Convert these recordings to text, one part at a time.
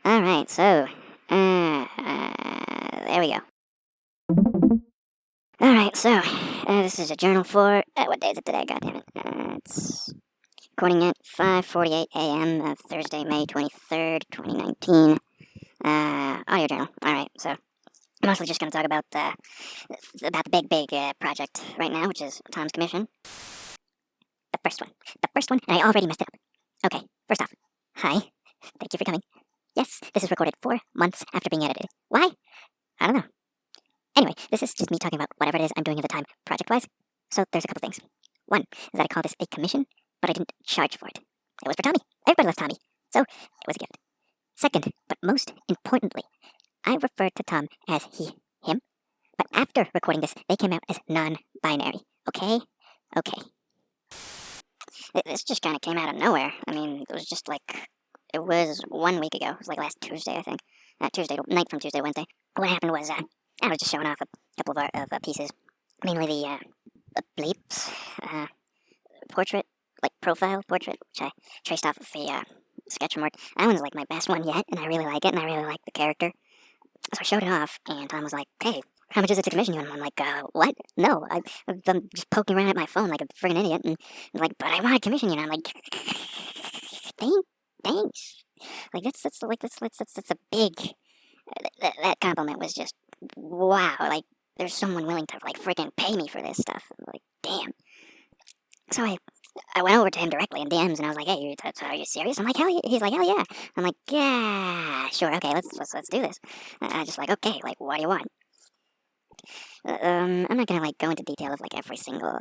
Alright, so, there we go. Alright, so, this is a journal for, what day is it today? God damn it. It's recording at 5:48 a.m. of Thursday, May 23rd, 2019. Audio journal. Alright, so, I'm mostly just gonna talk about the big project right now, which is Tom's commission. The first one, and I already messed it up. Okay, first off, hi, thank you for coming. Yes, this is recorded 4 months after being edited. Why? I don't know. Anyway, this is just me talking about whatever it is I'm doing at the time, project-wise. So there's a couple things. One is that I call this a commission, but I didn't charge for it. It was for Tommy. Everybody loves Tommy. So it was a gift. Second, but most importantly, I referred to Tom as he, him, but after recording this, they came out as non-binary. Okay? Okay. This just kind of came out of nowhere. I mean, it was just like, it was 1 week ago. It was like last Tuesday, I think. Tuesday night from Tuesday, Wednesday. What happened was, I was just showing off a couple of pieces. Mainly the bleeps, portrait, like profile portrait, which I traced off of the sketch from work. That one's like my best one yet, and I really like it, and I really like the character. So I showed it off, and Tom was like, hey, how much is it to commission you? And I'm like, what? No, I'm just poking around at my phone like a friggin' idiot, and I'm like, but I want to commission you, and I'm like, thanks. Like, that's a big, that compliment was just, wow, like, there's someone willing to, like, freaking pay me for this stuff. I'm like, damn. So I went over to him directly in DMs, and I was like, hey, are you serious? I'm like, hell yeah. He's like, hell yeah. I'm like, yeah, sure, okay, let's do this. And I just like, okay, like, what do you want? I'm not gonna, like, go into detail of, like, every single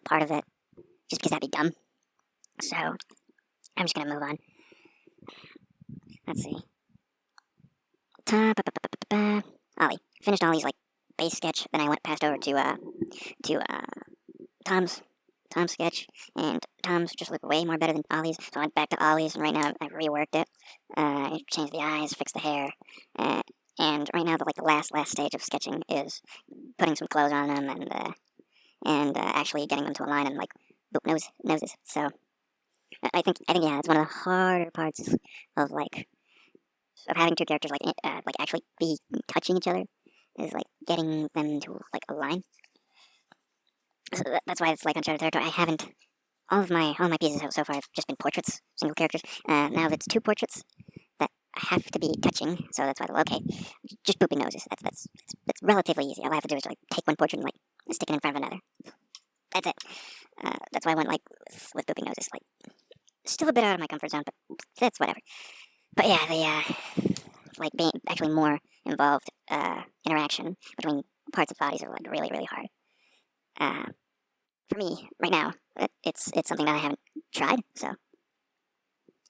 part of it, just because that'd be dumb. So, I'm just gonna move on. Let's see. Ollie. Finished Ollie's, like, base sketch, then I went past over to Tom's sketch, and Tom's just looked way more better than Ollie's, so I went back to Ollie's, and right now I reworked it. I changed the eyes, fixed the hair, and right now the last stage of sketching is putting some clothes on them and actually getting them to align and, like, boop noses. So I think yeah, it's one of the harder parts of, like, of having two characters like actually be touching each other, is like getting them to, like, align. So that's why it's like uncharted territory. I haven't, all my pieces so far have just been portraits, single characters. Now it's 2 portraits that have to be touching, so that's why they're okay. Just booping noses. That's relatively easy. All I have to do is, like, take one portrait and, like, stick it in front of another. That's it. That's why I went, like, with booping noses. Like, still a bit out of my comfort zone, but that's whatever. But yeah, the like, being actually more involved interaction between parts of bodies are, like, really, really hard. For me, right now, it's something that I haven't tried, so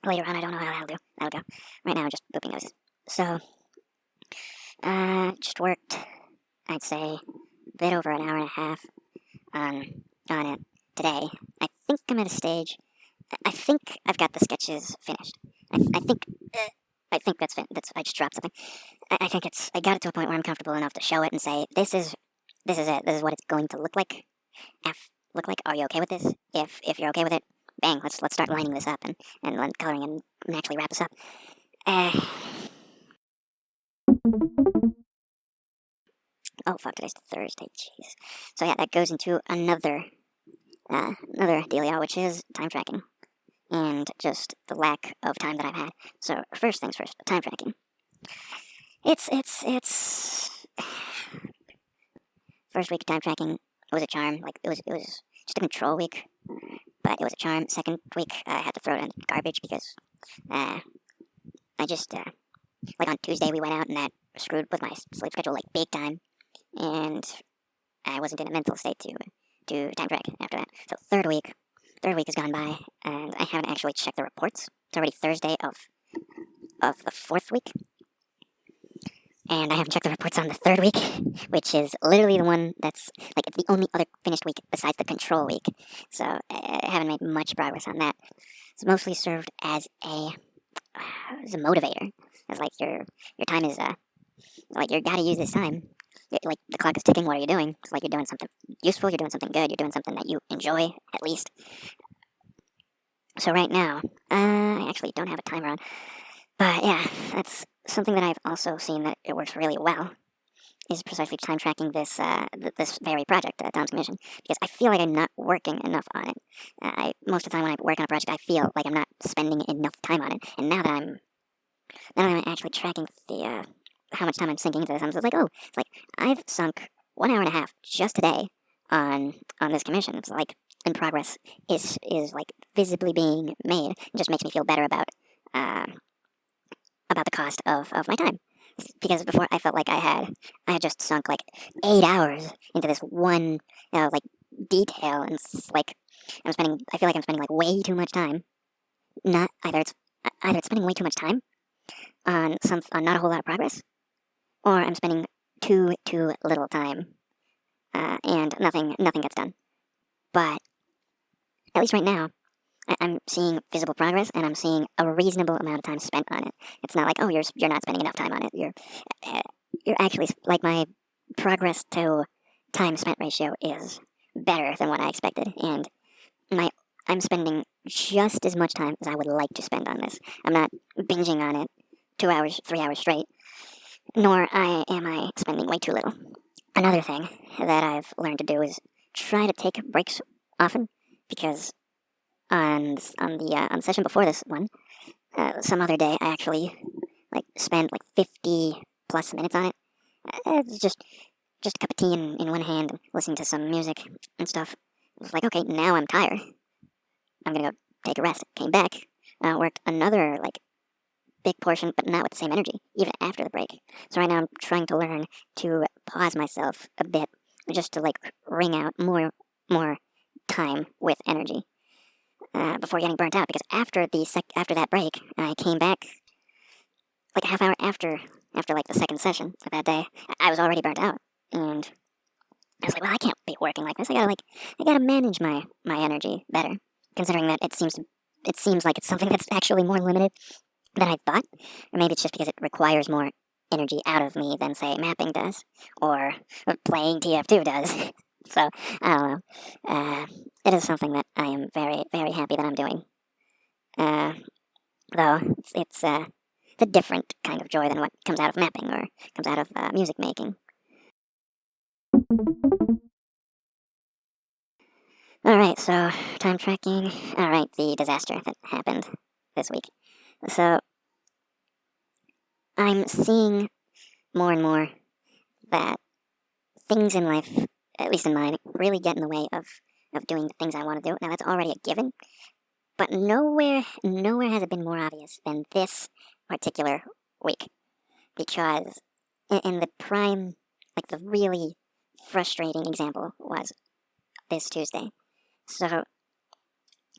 later on I don't know how that'll go. Right now I'm just booping noses. So, just worked, I'd say, a bit over an hour and a half on it today. I think I'm at a stage, I think I've got the sketches finished. I think that's I just dropped something. I think I got it to a point where I'm comfortable enough to show it and say, this is it, this is what it's going to look like. Are you okay with this? If you're okay with it, bang, let's start lining this up and coloring and actually wrap this up. Oh fuck, today's Thursday, jeez. So yeah, that goes into another dealio, which is time tracking. And just the lack of time that I've had. So first things first, time tracking. It's first week of time tracking was a charm. Like, it was just a control week, but it was a charm. Second week, I had to throw it in garbage because I just like, on Tuesday we went out, and that screwed with my sleep schedule, like, big time, and I wasn't in a mental state to do time track after that. So third week has gone by, and I haven't actually checked the reports. It's already Thursday of the 4th week, and I haven't checked the reports on the 3rd week, which is literally the one that's, like, it's the only other finished week besides the control week. So I haven't made much progress on that. It's mostly served as a motivator. It's like your time is like, you gotta use this time. Like, the clock is ticking. What are you doing? It's like you're doing something useful. You're doing something good. You're doing something that you enjoy, at least. So right now, I actually don't have a timer on, But yeah, that's something that I've also seen that it works really well, is precisely time tracking this very project, Tom's commission, because I feel like I'm not working enough on it. Most of the time when I work on a project, I feel like I'm not spending enough time on it. And now that I'm actually tracking the how much time I'm sinking into this, I'm just like, oh, it's like I've sunk 1 hour and a half just today on this commission. It's like in progress is like visibly being made. It just makes me feel better uh, about the cost of my time. Because before I felt like I had just sunk like 8 hours into this one like detail, and it's like I feel like I'm spending like way too much time. Not either it's spending way too much time on not a whole lot of progress, or I'm spending too little time, and nothing gets done. But at least right now, I'm seeing visible progress, and I'm seeing a reasonable amount of time spent on it. It's not like, oh, you're not spending enough time on it. You're actually, like, my progress to time spent ratio is better than what I expected, and I'm spending just as much time as I would like to spend on this. I'm not binging on it 2 hours, 3 hours straight, nor am I spending way too little. Another thing that I've learned to do is try to take breaks often, because on the session before this one, some other day I actually like spent like 50 plus minutes on it. It's just a cup of tea in one hand and listening to some music and stuff. It was like, okay, now I'm tired. I'm gonna go take a rest. Came back, worked another like big portion, but not with the same energy, even after the break. So right now I'm trying to learn to pause myself a bit, just to like wring out more time with energy before getting burnt out. Because after that break, I came back like a half hour after like the second session of that day. I was already burnt out, and I was like, well, I can't be working like this. I gotta manage my energy better, considering that it seems like it's something that's actually more limited than I thought. Or maybe it's just because it requires more energy out of me than, say, mapping does, or playing TF2 does. So, I don't know. It is something that I am very, very happy that I'm doing. Though, it's a different kind of joy than what comes out of mapping or comes out of music making. Alright, so, time tracking. Alright, the disaster that happened this week. So, I'm seeing more and more that things in life, at least in mine, really get in the way of doing the things I want to do. Now, that's already a given, but nowhere has it been more obvious than this particular week. Because in the prime, like the really frustrating example was this Tuesday. So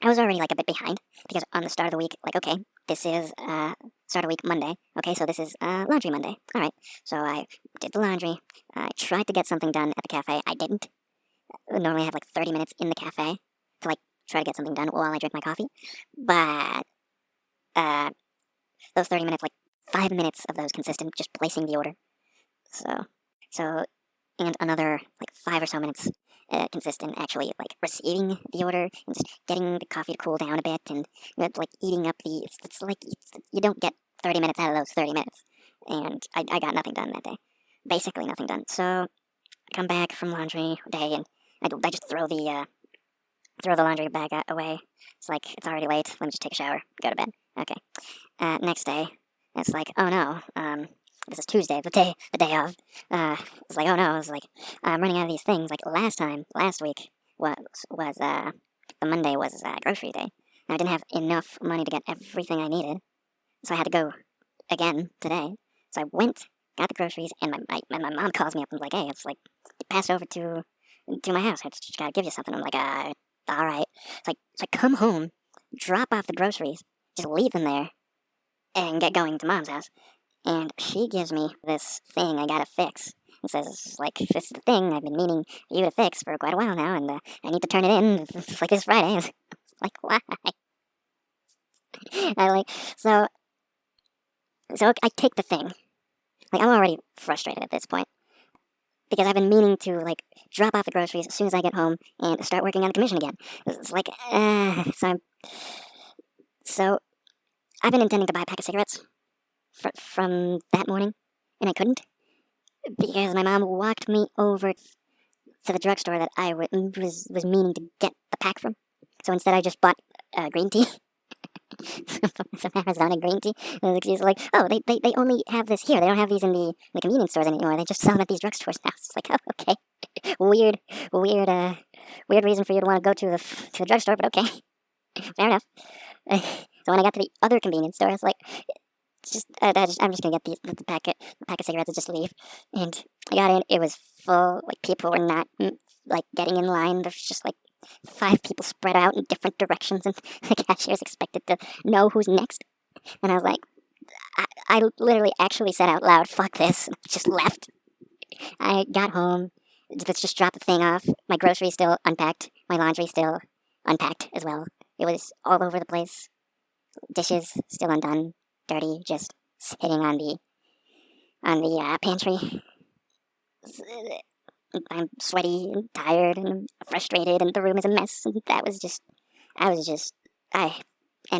I was already like a bit behind, because on the start of the week, like, okay, this is start of week Monday. Okay, so this is laundry Monday. All right, so I did the laundry. I tried to get something done at the cafe. I didn't. Normally I have like 30 minutes in the cafe to like try to get something done while I drink my coffee. But those 30 minutes, like 5 minutes of those consist in just placing the order. So and another like 5 or so minutes consist in actually like receiving the order and just getting the coffee to cool down a bit, and like eating up the. It's like you don't get 30 minutes out of those 30 minutes, and I got nothing done that day. Basically nothing done. So I come back from laundry day, and I just throw the laundry bag away. It's like, it's already late. Let me just take a shower, go to bed. Okay. Next day, it's like, oh no. This is Tuesday, the day of. It's like, oh no. It's like, I'm running out of these things. Like last week was the Monday was grocery day. And I didn't have enough money to get everything I needed, so I had to go again today. So I went, got the groceries, and my mom calls me up and was like, hey, it's like, pass over to my house. I just gotta give you something. I'm like, all right. So I come home, drop off the groceries, just leave them there, and get going to Mom's house. And she gives me this thing I gotta fix. It says, like, this is the thing I've been meaning you to fix for quite a while now, and I need to turn it in, like, this Friday. It's like, why? So I take the thing. Like, I'm already frustrated at this point, because I've been meaning to, like, drop off the groceries as soon as I get home and start working on the commission again. It's like, so I've been intending to buy a pack of cigarettes from that morning, and I couldn't because my mom walked me over to the drugstore that I was meaning to get the pack from. So instead, I just bought green tea. Some Arizona green tea. And the excuse like, oh, they only have this here. They don't have these in the convenience stores anymore. They just sell them at these drugstores now. It's like, oh, okay, weird reason for you to want to go to the drugstore, but okay, fair enough. So when I got to the other convenience store, I was like, I'm just gonna get the packet of cigarettes and just leave. And I got in. It was full. Like people were not like getting in line. There's just like 5 people spread out in different directions, and the cashier is expected to know who's next. And I was like, I literally actually said out loud, "Fuck this!" And just left. I got home. Let's just drop the thing off. My groceries still unpacked. My laundry still unpacked as well. It was all over the place. Dishes still undone, dirty, just sitting on the pantry. I'm sweaty and tired and frustrated, and the room is a mess. And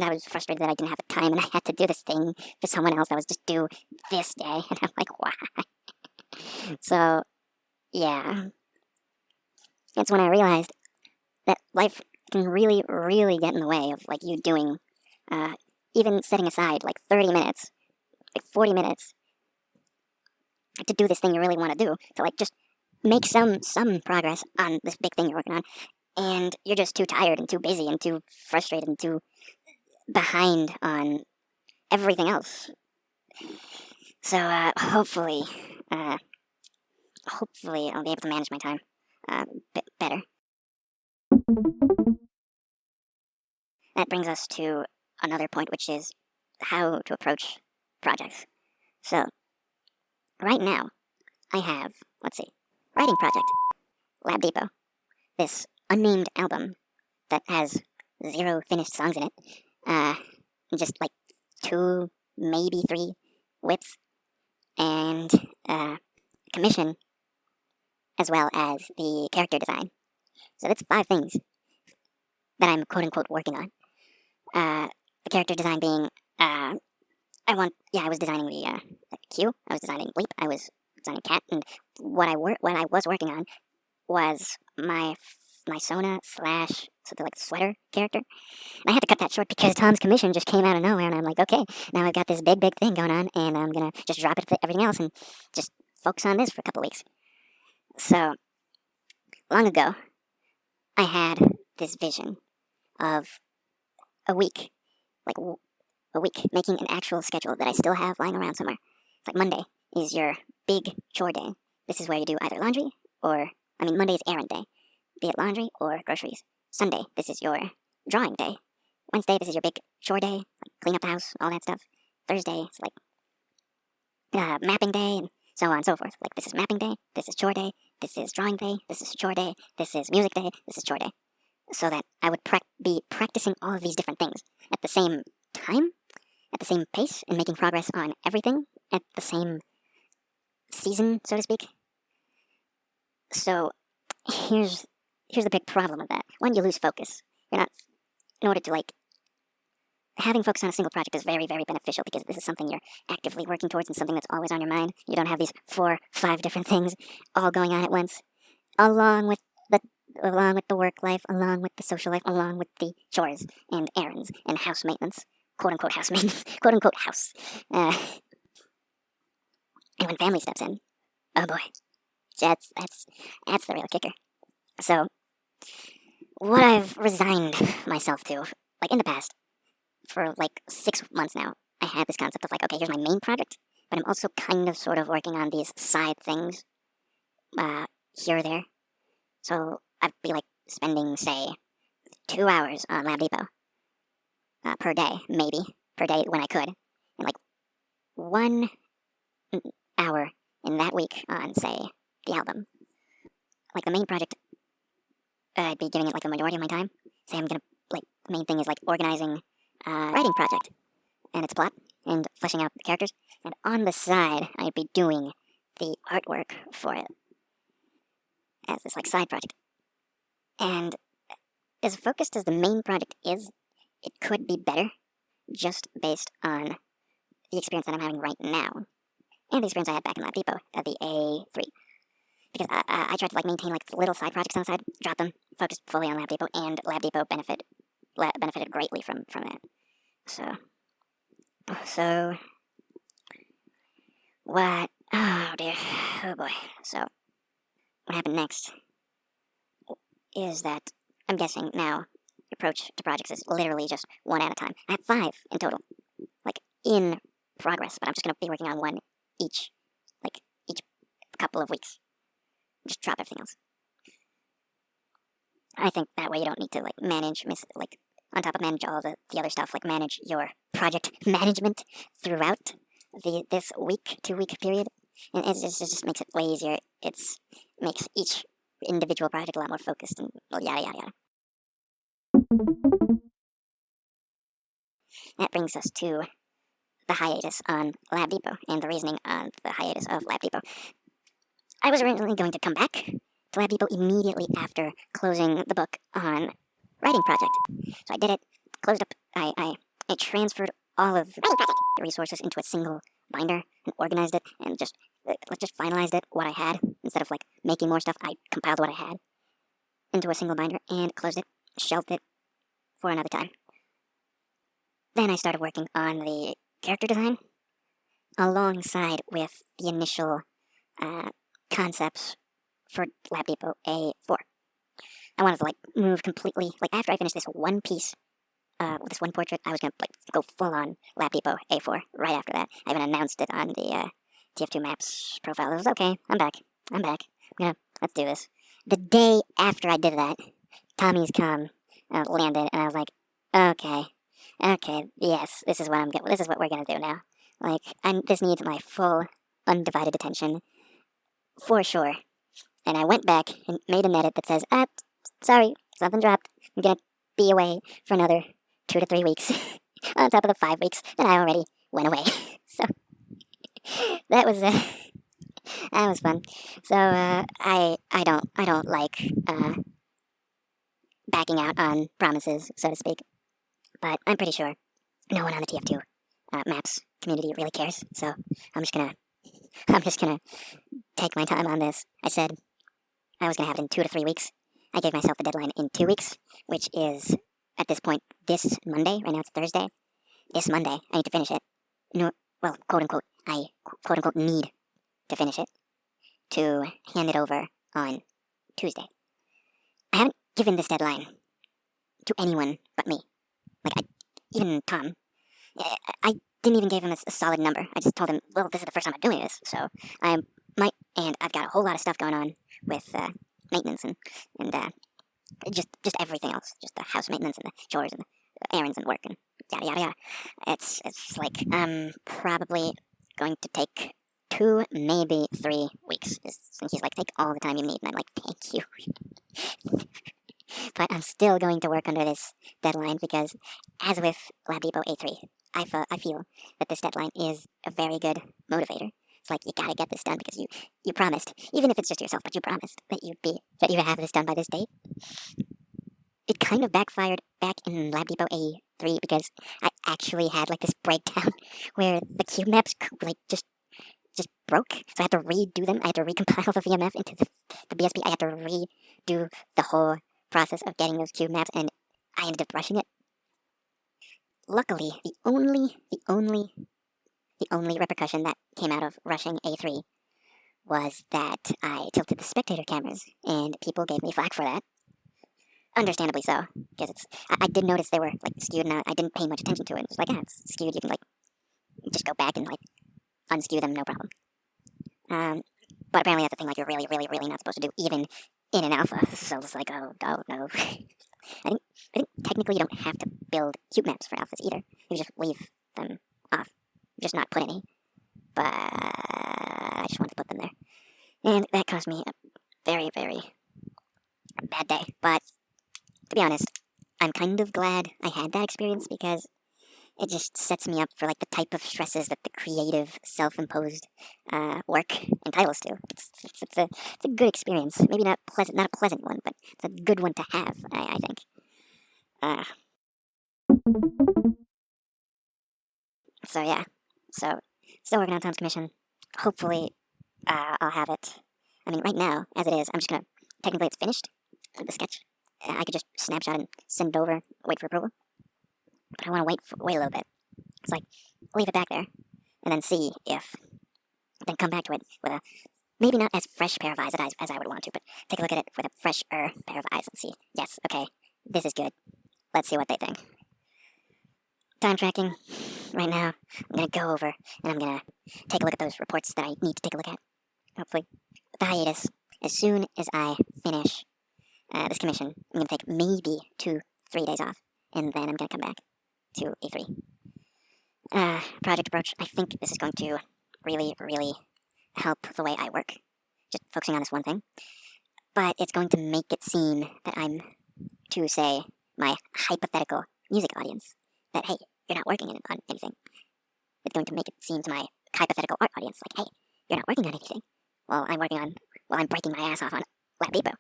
I was frustrated that I didn't have the time, and I had to do this thing for someone else that was just due this day. And I'm like, why? So, yeah, it's when I realized that life can really, really get in the way of like you doing, even setting aside like 30 minutes, like 40 minutes to do this thing you really want to do, to like just make some progress on this big thing you're working on, and you're just too tired and too busy and too frustrated and too behind on everything else. So hopefully I'll be able to manage my time a bit better. That brings us to another point, which is how to approach projects. So right now I have, writing project, Lab Depot, this unnamed album that has 0 finished songs in it, just like 2, maybe 3 whips, and commission, as well as the character design. So that's 5 things that I'm quote-unquote working on. The character design being, I was designing the Q, I was designing Bleep, I was designing Cat, and what I was working on was my Sona / something like sweater character. And I had to cut that short because Tom's commission just came out of nowhere, and I'm like, okay, now I've got this big thing going on, and I'm gonna just drop it to everything else and just focus on this for a couple weeks. So, long ago, I had this vision of a week, making an actual schedule that I still have lying around somewhere. It's like Monday is your big chore day. This is where you do either laundry Monday is errand day, be it laundry or groceries. Sunday, this is your drawing day. Wednesday, this is your big chore day, like clean up the house, all that stuff. Thursday, it's like mapping day, and so on and so forth. Like, this is mapping day, this is chore day, this is drawing day, this is chore day, this is music day, this is chore day. So that I would be practicing all of these different things at the same time, at the same pace, and making progress on everything at the same season, so to speak. So here's the big problem with that. One, you lose focus. In order to having focus on a single project is very, very beneficial because this is something you're actively working towards and something that's always on your mind. You don't have these 4, 5 different things all going on at once, along with the work life, along with the social life, along with the chores and errands and house maintenance, quote unquote house maintenance, quote unquote house. And when family steps in, oh boy, that's the real kicker. So, what I've resigned myself to, in the past, for 6 months now, I had this concept of okay, here's my main project, but I'm also kind of sort of working on these side things, here or there. So I'd be spending, say, 2 hours on Lab Depot, per day, maybe, when I could, and 1 hour in that week on, say, the album. The main project, I'd be giving it a majority of my time. Say I'm gonna, the main thing is organizing writing project and its plot and fleshing out the characters. And on the side, I'd be doing the artwork for it as this side project. And as focused as the main project is, it could be better just based on the experience that I'm having right now, and the experience I had back in Lab Depot at the A3. Because I tried to like maintain like little side projects on the side, drop them, focus fully on Lab Depot, and Lab Depot benefited greatly from that. So what? Oh dear, oh boy. So what happened next is that I'm guessing now the approach to projects is literally just one at a time. I have 5 in total, like in progress, but I'm just gonna be working on one each couple of weeks. Just drop everything else. I think that way you don't need to like manage, on top of manage all the other stuff, like manage your project management throughout this 2-week period. And it just makes it way easier. It makes each individual project a lot more focused and yada yada yada. That brings us to the hiatus on Lab Depot and the reasoning on the hiatus of Lab Depot. I was originally going to come back to Lab Depot immediately after closing the book on writing project. So I did it, closed up, I transferred all of the resources into a single binder and organized it and just finalized it, what I had. Instead of like making more stuff, I compiled what I had into a single binder and closed it, shelved it for another time. Then I started working on the character design alongside with the initial concepts for Lab Depot A4. I wanted to like move completely, like after I finished this one piece, with this one portrait, I was gonna like go full on Lab Depot A4 right after that. I even announced it on the TF2 Maps profile. It was okay, I'm back. Let's do this. The day after I did that, Tommy's come landed, and I was like, okay, yes, this is what we're gonna do now. Like, this needs my full, undivided attention, for sure. And I went back and made an edit that says, sorry, something dropped. I'm gonna be away for another 2 to 3 weeks, on top of the 5 weeks that I already went away. So, that was fun. So, I don't like, backing out on promises, so to speak. But I'm pretty sure no one on the TF2 Maps community really cares. So I'm just gonna take my time on this. I said I was gonna have it in 2 to 3 weeks. I gave myself the deadline in 2 weeks, which is at this point this Monday. Right now it's Thursday. This Monday I need to finish it. No, well, quote unquote, I quote unquote need to finish it to hand it over on Tuesday. I haven't given this deadline to anyone but me. Like, even Tom. I didn't even give him a solid number. I just told him, well, this is the first time I'm doing this, so and I've got a whole lot of stuff going on with maintenance and just everything else, just the house maintenance and the chores and the errands and work and yada yada yada. It's like I'm probably going to take 2, maybe 3 weeks. And he's like, take all the time you need, and I'm like, thank you. But I'm still going to work under this deadline because, as with Lab Depot A3, I feel that this deadline is a very good motivator. It's like, you gotta get this done because you promised, even if it's just yourself, but you promised that you would have this done by this date. It kind of backfired back in Lab Depot A3 because I actually had like this breakdown where the cube maps like just broke. So I had to redo them. I had to recompile the VMF into the BSP. I had to redo the whole process of getting those cube maps, and I ended up rushing it. Luckily, the only repercussion that came out of rushing A3 was that I tilted the spectator cameras, and people gave me flack for that. Understandably so, because I did notice they were like skewed, and I didn't pay much attention to it. It's like, it's skewed. You can like just go back and like unskew them, no problem. But apparently that's a thing like you're really, really, really not supposed to do, even in an alpha. So it's like, oh no. I think technically you don't have to build cube maps for alphas either. You just leave them off, just not put any. But I just wanted to put them there, and that caused me a very, very bad day. But to be honest, I'm kind of glad I had that experience because it just sets me up for like the type of stresses that the creative, self-imposed work entitles to. It's a good experience. Maybe not a pleasant one, but it's a good one to have. I think. So yeah, So, still working on Tom's commission. Hopefully, I'll have it. I mean, right now, as it is, I'm just gonna, technically it's finished, the sketch. I could just snapshot and send it over, wait for approval. But I want to wait a little bit. It's like, leave it back there, and then see if, then come back to it with a, maybe not as fresh pair of eyes as I would want to, but take a look at it with a fresher pair of eyes and see, yes, okay, this is good. Let's see what they think. Time tracking. Right now, I'm going to go over and I'm going to take a look at those reports that I need to take a look at. Hopefully. The hiatus. As soon as I finish this commission, I'm going to take maybe 2-3 days off, and then I'm going to come back to A3. Project approach. I think this is going to really, really help the way I work. Just focusing on this one thing. But it's going to make it seem that I'm, to say, my hypothetical music audience, that, hey, you're not working on anything. It's going to make it seem to my hypothetical art audience like, hey, you're not working on anything. Well, I'm breaking my ass off on Lab Depot.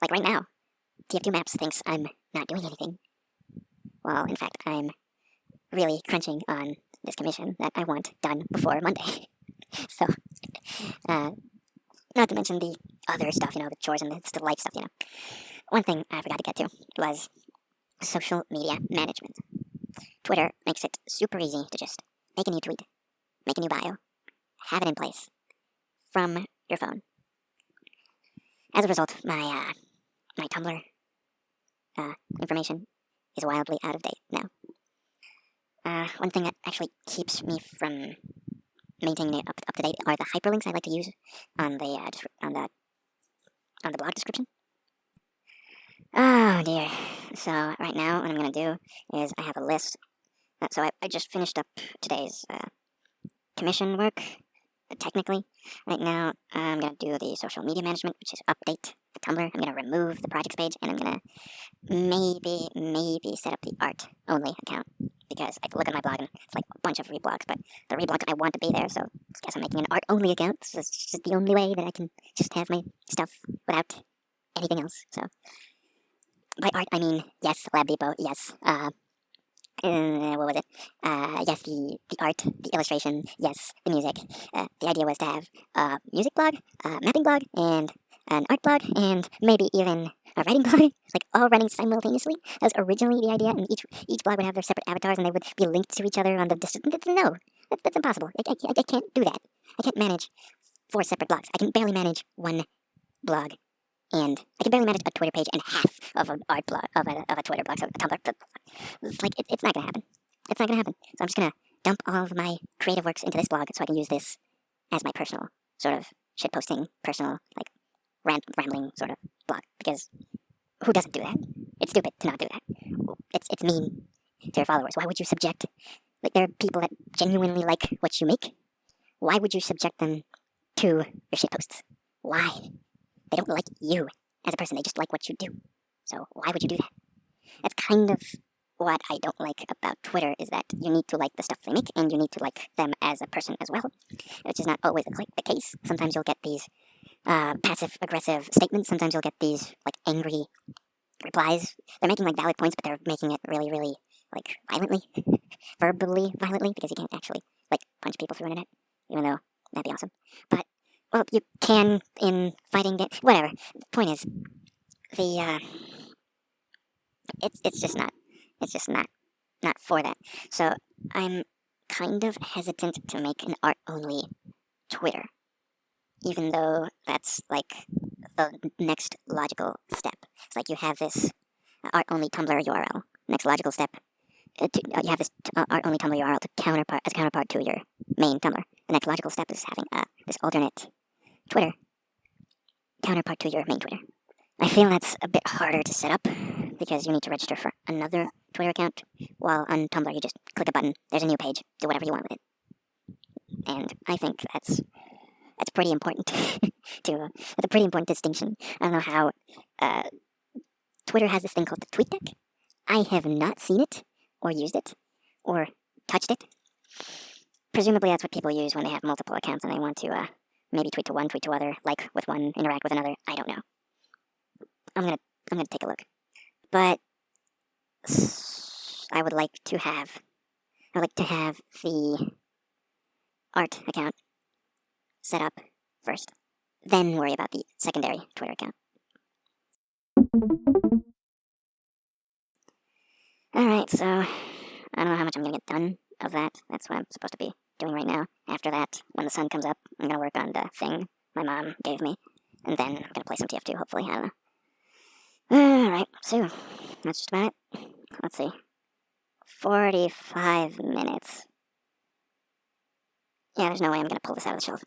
Like right now, TF2 Maps thinks I'm not doing anything. Well, in fact, I'm really crunching on this commission that I want done before Monday. So, not to mention the other stuff, the chores and the life stuff, One thing I forgot to get to was social media management. Twitter makes it super easy to just make a new tweet, make a new bio, have it in place from your phone. As a result, my Tumblr information is wildly out of date now. One thing that actually keeps me from maintaining it up to date are the hyperlinks I like to use on the blog description. Oh dear. So right now, what I'm gonna do is I have a list. So I just finished up today's commission work. Technically, right now I'm gonna do the social media management, which is update the Tumblr. I'm gonna remove the projects page, and I'm gonna maybe set up the art only account, because I look at my blog and it's like a bunch of reblogs, but the reblogs I want to be there, so I guess I'm making an art only account. So it's just the only way that I can just have my stuff without anything else. So by art I mean, yes, Lab Depot, yes, what was it? Yes, the art, the illustration, yes, the music. The idea was to have a music blog, a mapping blog, and an art blog, and maybe even a writing blog, like all running simultaneously. That was originally the idea, and each blog would have their separate avatars, and they would be linked to each other on the distance. No, that's impossible. I can't do that. I can't manage 4 separate blogs. I can barely manage one blog, and I can barely manage a Twitter page and half of an art blog, of a Twitter blog, so a Tumblr. It's like, it's not gonna happen. It's not gonna happen. So I'm just gonna dump all of my creative works into this blog so I can use this as my personal sort of shitposting, personal, like, rambling sort of blog. Because who doesn't do that? It's stupid to not do that. It's mean to your followers. Why would you subject, like, there are people that genuinely like what you make. Why would you subject them to your shitposts? Why? They don't like you as a person. They just like what you do. So why would you do that? That's kind of what I don't like about Twitter, is that you need to like the stuff they make, and you need to like them as a person as well, which is not always the case. Sometimes you'll get these passive-aggressive statements. Sometimes you'll get these, like, angry replies. They're making, like, valid points, but they're making it really, really, like, violently. Verbally violently, because you can't actually, like, punch people through internet, even though that'd be awesome. But, well, you can in fighting games. Whatever. The point is, it's just not for that. So I'm kind of hesitant to make an art-only Twitter, even though that's, like, the next logical step. It's like you have this art-only Tumblr URL. Next logical step, you have this art-only Tumblr URL as a counterpart to your main Tumblr. The next logical step is having this alternate Twitter counterpart to your main Twitter. I feel that's a bit harder to set up, because you need to register for another Twitter account, while on Tumblr you just click a button, there's a new page, do whatever you want with it. And I think that's pretty important. That's a pretty important distinction. I don't know how Twitter has this thing called the tweet deck. I have not seen it, or used it, or touched it. Presumably that's what people use when they have multiple accounts and they want to maybe tweet to one, tweet to other, like with one, interact with another. I don't know. I'm gonna take a look. But I would like to have the art account set up first, then worry about the secondary Twitter account. Alright, so I don't know how much I'm gonna get done of that. That's what I'm supposed to be doing right now. After that, when the sun comes up, I'm gonna work on the thing my mom gave me, and then I'm gonna play some TF2, hopefully. I don't know. Alright, so that's just about it. Let's see. 45 minutes. Yeah, there's no way I'm gonna pull this out of the shelf.